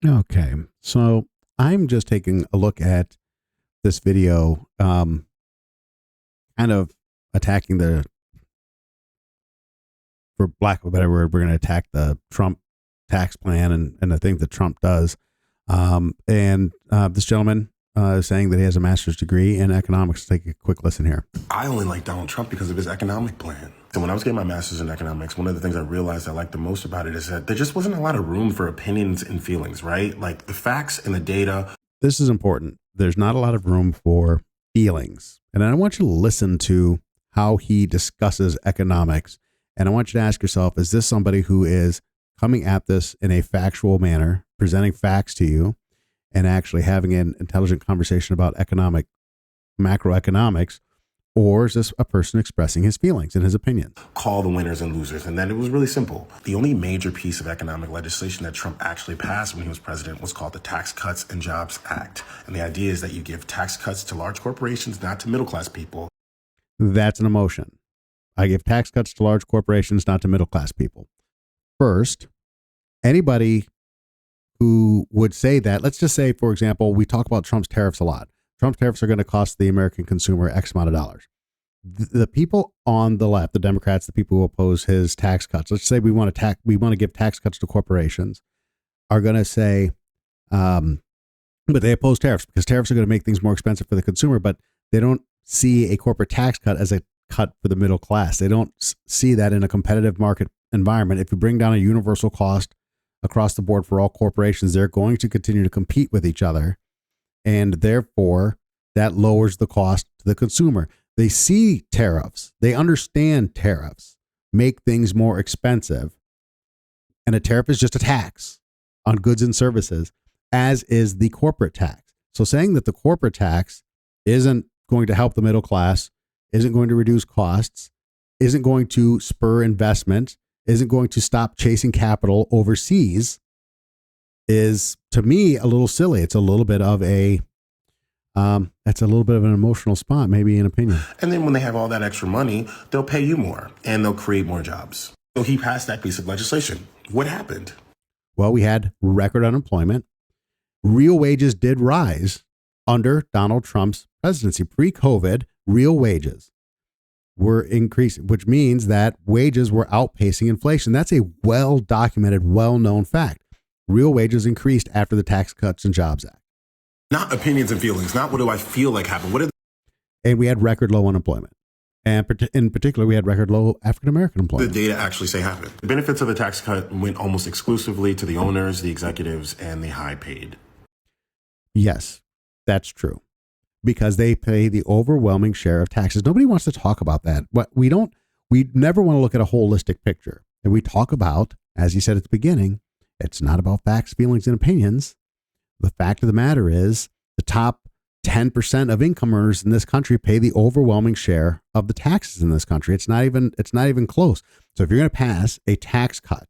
Okay. So I'm just taking a look at this video, kind of attacking for lack of a better word, we're going to attack the Trump tax plan and the thing that Trump does. This gentleman is saying that he has a master's degree in economics. Take a quick listen here. I only like Donald Trump because of his economic plan. So when I was getting my master's in economics, one of the things I realized I liked the most about it is that there just wasn't a lot of room for opinions and feelings, right? Like the facts and the data. This is important. There's not a lot of room for feelings. And I want you to listen to how he discusses economics. And I want you to ask yourself, is this somebody who is coming at this in a factual manner, presenting facts to you, and actually having an intelligent conversation about macroeconomics? Or is this a person expressing his feelings and his opinions? Call the winners and losers. And then it was really simple. The only major piece of economic legislation that Trump actually passed when he was president was called the Tax Cuts and Jobs Act. And the idea is that you give tax cuts to large corporations, not to middle class people. That's an emotion. I give tax cuts to large corporations, not to middle class people. First, anybody who would say that, let's just say, for example, we talk about Trump's tariffs a lot. Trump's tariffs are going to cost the American consumer X amount of dollars. The people on the left, the Democrats, the people who oppose his tax cuts, let's say we want to give tax cuts to corporations, are going to say, but they oppose tariffs because tariffs are going to make things more expensive for the consumer, but they don't see a corporate tax cut as a cut for the middle class. They don't see that in a competitive market environment. If you bring down a universal cost across the board for all corporations, they're going to continue to compete with each other. And therefore, that lowers the cost to the consumer. They see tariffs. They understand tariffs make things more expensive. And a tariff is just a tax on goods and services, as is the corporate tax. So saying that the corporate tax isn't going to help the middle class, isn't going to reduce costs, isn't going to spur investment, isn't going to stop chasing capital overseas is, to me, a little silly. It's a little bit of an emotional spot, maybe an opinion. And then when they have all that extra money, they'll pay you more and they'll create more jobs. So he passed that piece of legislation. What happened? Well, we had record unemployment. Real wages did rise under Donald Trump's presidency. Pre-COVID, real wages were increasing, which means that wages were outpacing inflation. That's a well-documented, well-known fact. Real wages increased after the Tax Cuts and Jobs Act. Not opinions and feelings. Not what do I feel like happened. And we had record low unemployment. And in particular, we had record low African-American employment. The data actually say happened. The benefits of the tax cut went almost exclusively to the owners, the executives, and the high paid. Yes, that's true. Because they pay the overwhelming share of taxes. Nobody wants to talk about that. But we never want to look at a holistic picture. And we talk about, as you said at the beginning, it's not about facts, feelings, and opinions. The fact of the matter is the top 10% of income earners in this country pay the overwhelming share of the taxes in this country. It's not even close. So if you're going to pass a tax cut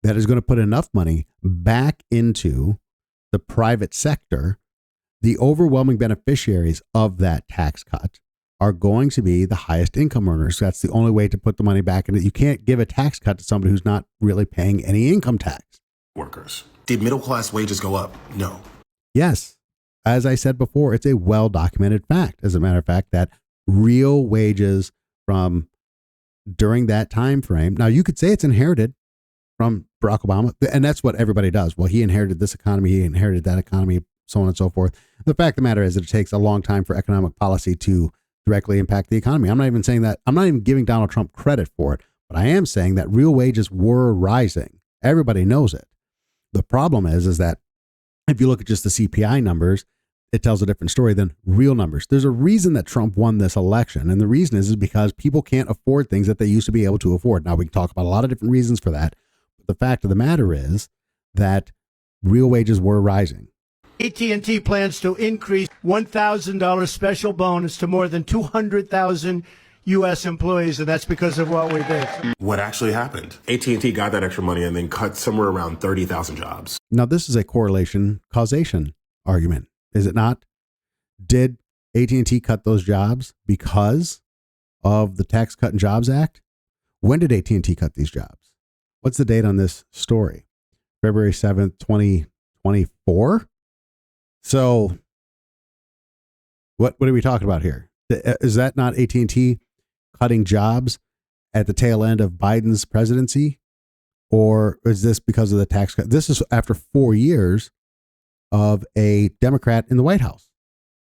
that is going to put enough money back into the private sector, the overwhelming beneficiaries of that tax cut are going to be the highest income earners. That's the only way to put the money back in it. You can't give a tax cut to somebody who's not really paying any income tax. Workers. Did middle class wages go up? No. Yes. As I said before, it's a well-documented fact, as a matter of fact, that real wages from during that time frame. Now, you could say it's inherited from Barack Obama, and that's what everybody does. Well, he inherited this economy, he inherited that economy, so on and so forth. The fact of the matter is that it takes a long time for economic policy to directly impact the economy. I'm not even saying that. I'm not even giving Donald Trump credit for it, but I am saying that real wages were rising. Everybody knows it. The problem is that if you look at just the CPI numbers, it tells a different story than real numbers. There's a reason that Trump won this election. And the reason is because people can't afford things that they used to be able to afford. Now, we can talk about a lot of different reasons for that. But the fact of the matter is that real wages were rising. AT&T plans to increase $1,000 special bonus to more than 200,000 U.S. employees, and that's because of what we did. What actually happened? AT&T got that extra money and then cut somewhere around 30,000 jobs. Now, this is a correlation causation argument, is it not? Did AT&T cut those jobs because of the Tax Cut and Jobs Act? When did AT&T cut these jobs? What's the date on this story? February 7th, 24. So what are we talking about here? Is that not AT&T cutting jobs at the tail end of Biden's presidency? Or is this because of the tax cut? This is after 4 years of a Democrat in the White House.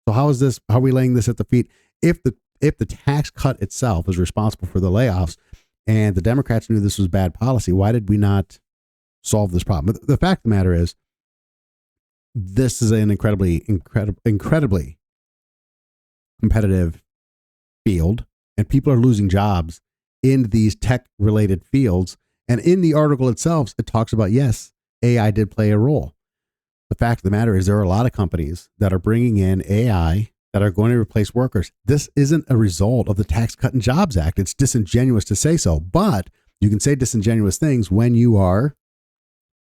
So how are we laying this at the feet? If the tax cut itself is responsible for the layoffs and the Democrats knew this was bad policy, why did we not solve this problem? But the fact of the matter is, this is an incredibly competitive field, and people are losing jobs in these tech related fields. And in the article itself, it talks about, yes, AI did play a role. The fact of the matter is there are a lot of companies that are bringing in AI that are going to replace workers. This isn't a result of the Tax Cut and Jobs Act. It's disingenuous to say so, but you can say disingenuous things when you are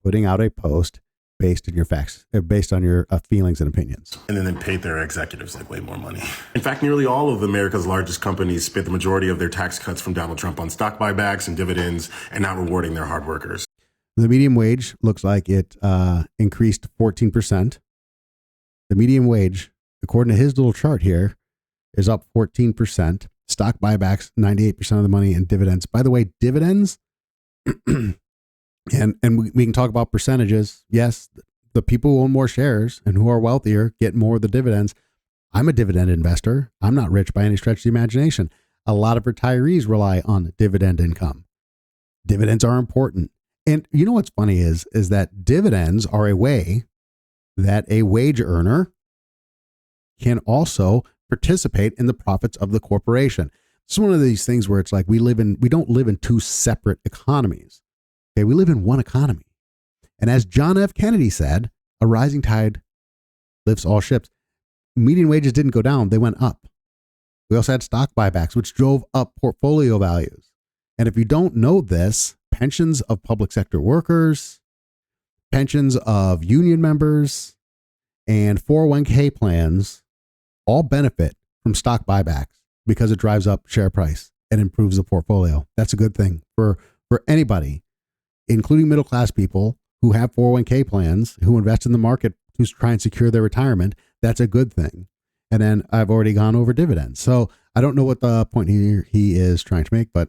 putting out a post based on your facts, based on your feelings and opinions. And then they paid their executives like way more money. In fact, nearly all of America's largest companies spent the majority of their tax cuts from Donald Trump on stock buybacks and dividends and not rewarding their hard workers. The median wage looks like it increased 14%. The median wage, according to his little chart here, is up 14%. Stock buybacks, 98% of the money, and dividends. By the way, dividends, and we can talk about percentages. Yes, the people who own more shares and who are wealthier get more of the dividends. I'm a dividend investor. I'm not rich by any stretch of the imagination. A lot of retirees rely on dividend income. Dividends are important. And you know what's funny is that dividends are a way that a wage earner can also participate in the profits of the corporation. It's one of these things where it's like we don't live in two separate economies. Okay, we live in one economy. And as John F. Kennedy said, a rising tide lifts all ships. Median wages didn't go down, they went up. We also had stock buybacks, which drove up portfolio values. And if you don't know this, pensions of public sector workers, pensions of union members, and 401k plans all benefit from stock buybacks because it drives up share price and improves the portfolio. That's a good thing for anybody, including middle class people who have 401k plans, who invest in the market to try and secure their retirement. That's a good thing. And then I've already gone over dividends. So I don't know what the point he is trying to make, but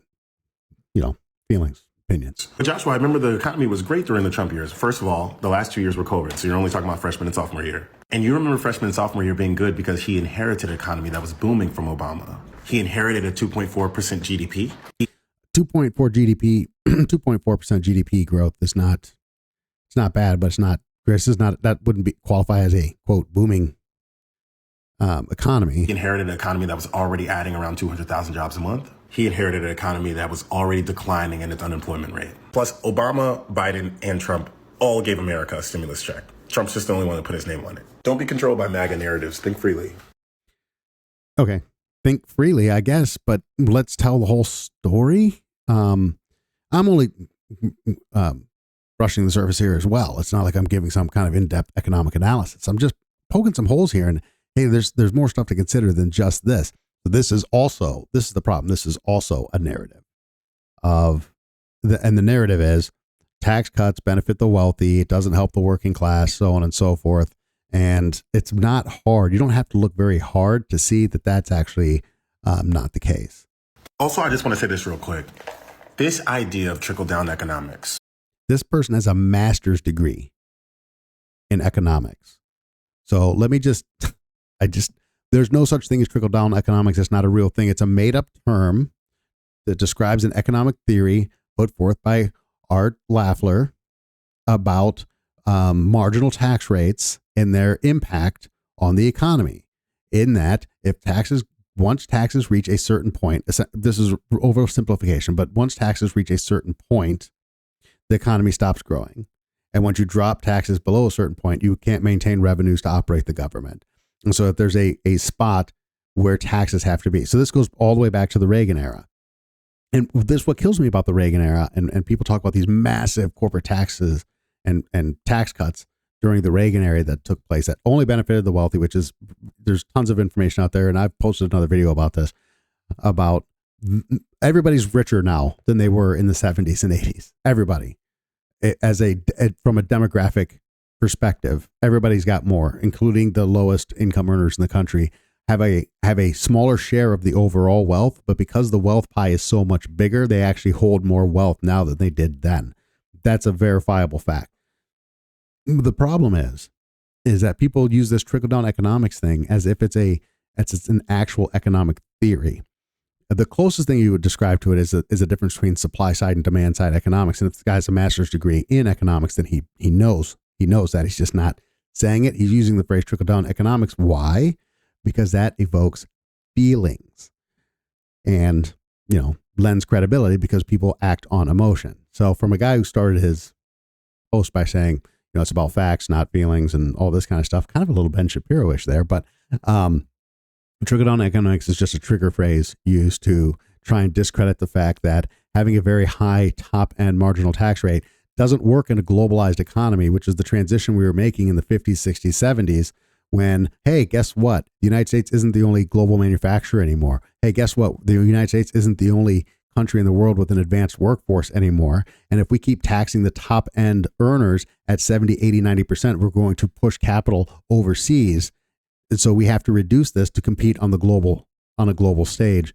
feelings, opinions. But Joshua, I remember the economy was great during the Trump years. First of all, the last 2 years were COVID. So you're only talking about freshman and sophomore year. And you remember freshman and sophomore year being good because he inherited an economy that was booming from Obama. He inherited a 2.4% GDP. 2.4% GDP growth is not, it's not bad, but it's not, this is not, that wouldn't qualify as a quote booming economy. He inherited an economy that was already adding around 200,000 jobs a month. He inherited an economy that was already declining in its unemployment rate. Plus, Obama, Biden, and Trump all gave America a stimulus check. Trump's just the only one that put his name on it. Don't be controlled by MAGA narratives. Think freely. Okay. Think freely, I guess, but let's tell the whole story. I'm only brushing the surface here as well. It's not like I'm giving some kind of in-depth economic analysis. I'm just poking some holes here, and hey, there's more stuff to consider than just this. So this is the problem. This is also a narrative and the narrative is tax cuts benefit the wealthy. It doesn't help the working class, so on and so forth. And it's not hard. You don't have to look very hard to see that that's actually not the case. Also, I just want to say this real quick. This idea of trickle-down economics. This person has a master's degree in economics. So let me there's no such thing as trickle-down economics. It's not a real thing. It's a made-up term that describes an economic theory put forth by Art Lafler about marginal tax rates and their impact on the economy. In that, once taxes reach a certain point, this is oversimplification, but once taxes reach a certain point, the economy stops growing. And once you drop taxes below a certain point, you can't maintain revenues to operate the government. And so if there's a spot where taxes have to be. So this goes all the way back to the Reagan era. And this, what kills me about the Reagan era, and people talk about these massive corporate taxes and tax cuts during the Reagan era that took place that only benefited the wealthy, which is, there's tons of information out there. And I've posted another video about this, about everybody's richer now than they were in the 70s and 80s. Everybody, from a demographic perspective, everybody's got more, including the lowest income earners in the country, have a smaller share of the overall wealth, but because the wealth pie is so much bigger, they actually hold more wealth now than they did then. That's a verifiable fact. The problem is that people use this trickle-down economics thing as if it's an actual economic theory. The closest thing you would describe to it is a difference between supply side and demand side economics. And if the guy has a master's degree in economics, then he knows that. He's just not saying it. He's using the phrase trickle-down economics. Why? Because that evokes feelings and, lends credibility because people act on emotion. So from a guy who started his post by saying, it's about facts, not feelings, and all this kind of stuff, kind of a little Ben Shapiro-ish there, but trickle-down economics is just a trigger phrase used to try and discredit the fact that having a very high top-end marginal tax rate doesn't work in a globalized economy, which is the transition we were making in the 50s, 60s, 70s, when, hey, guess what? The United States isn't the only global manufacturer anymore. Hey, guess what? The United States isn't the only country in the world with an advanced workforce anymore. And if we keep taxing the top end earners at 70, 80, 90%, we're going to push capital overseas. And so we have to reduce this to compete on a global stage.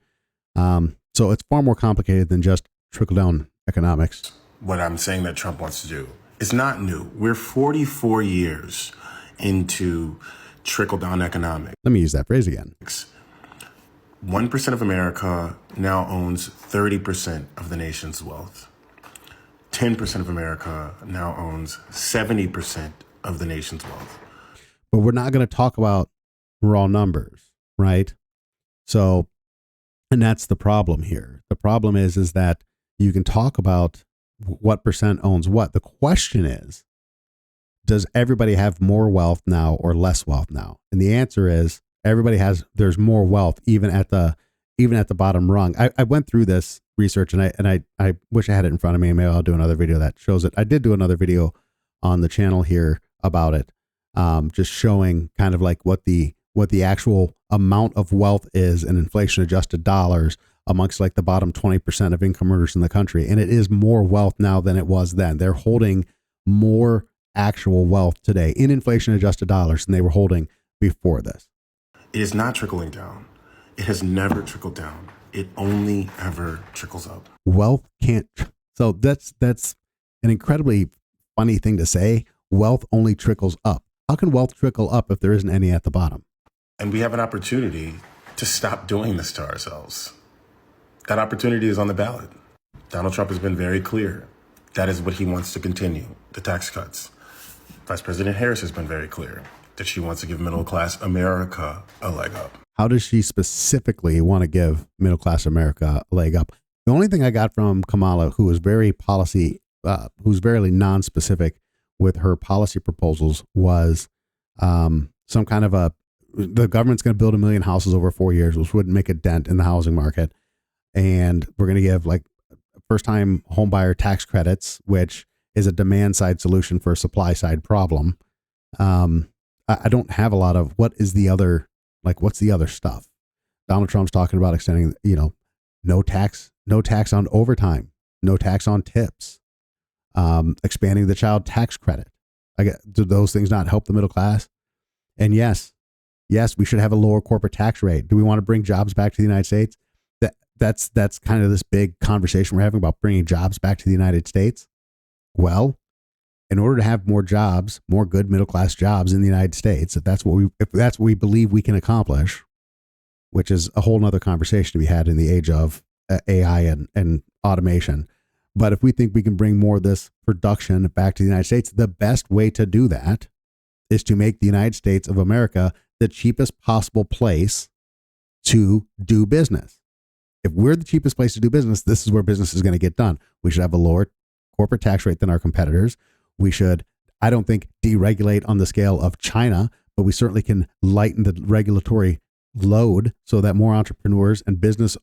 So it's far more complicated than just trickle down economics. What I'm saying that Trump wants to do is not new. We're 44 years into trickle-down economics. Let me use that phrase again. 1% of America now owns 30% of the nation's wealth. 10% of America now owns 70% of the nation's wealth. But we're not going to talk about raw numbers, right? So, and that's the problem here. The problem is that you can talk about what percent owns what. The question is, does everybody have more wealth now or less wealth now? And the answer is there's more wealth even at the bottom rung. I went through this research and I wish I had it in front of me. Maybe I'll do another video that shows it. I did do another video on the channel here about it. Just showing kind of like what the actual amount of wealth is in inflation adjusted dollars amongst like the bottom 20% of income earners in the country. And it is more wealth now than it was then. They're holding more actual wealth today in inflation adjusted dollars than they were holding before this. It is not trickling down. It has never trickled down. It only ever trickles up. Wealth can't. So that's an incredibly funny thing to say. Wealth only trickles up. How can wealth trickle up if there isn't any at the bottom? And we have an opportunity to stop doing this to ourselves. That opportunity is on the ballot. Donald Trump has been very clear. That is what he wants to continue, the tax cuts. Vice President Harris has been very clear that she wants to give middle-class America a leg up. How does she specifically want to give middle-class America a leg up? The only thing I got from Kamala, who was very non-specific with her policy proposals, was some kind of the government's going to build 1 million houses over 4 years, which wouldn't make a dent in the housing market. And we're going to give like first-time homebuyer tax credits, which is a demand-side solution for a supply-side problem. I don't have a lot of what's the other stuff? Donald Trump's talking about extending, no tax on overtime, no tax on tips, expanding the child tax credit. Do those things not help the middle class? And yes, we should have a lower corporate tax rate. Do we want to bring jobs back to the United States? That's kind of this big conversation we're having about bringing jobs back to the United States. Well, in order to have more jobs, more good middle class jobs in the United States, if that's what we believe we can accomplish, which is a whole nother conversation to be had in the age of AI and automation. But if we think we can bring more of this production back to the United States, the best way to do that is to make the United States of America the cheapest possible place to do business. If we're the cheapest place to do business, this is where business is going to get done. We should have a lower corporate tax rate than our competitors. We should, I don't think, deregulate on the scale of China, but we certainly can lighten the regulatory load so that more entrepreneurs and business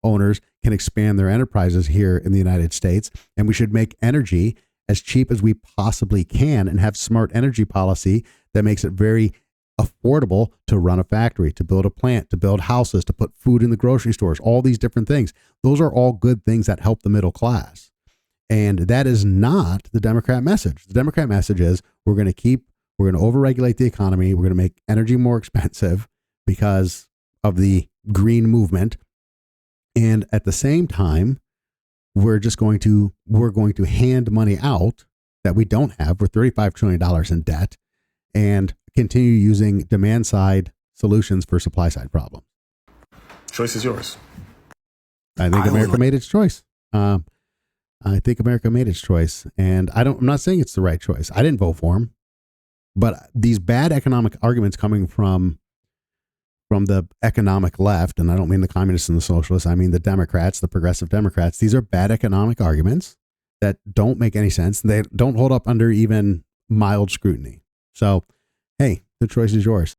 owners can expand their enterprises here in the United States. And we should make energy as cheap as we possibly can and have smart energy policy that makes it very affordable to run a factory, to build a plant, to build houses, to put food in the grocery stores, all these different things. Those are all good things that help the middle class. And that is not the Democrat message. The Democrat message is we're going to keep We're going to overregulate the economy. We're going to make energy more expensive because of the green movement. And at the same time, we're going to hand money out that we don't have. We're $35 trillion in debt and continue using demand side solutions for supply side problems. Choice is yours. I think America made its choice. I think America made its choice, and I'm not saying it's the right choice. I didn't vote for him, but these bad economic arguments coming from the economic left, and I don't mean the communists and the socialists, I mean the Democrats, the progressive Democrats. These are bad economic arguments that don't make any sense. They don't hold up under even mild scrutiny. So, hey, the choice is yours.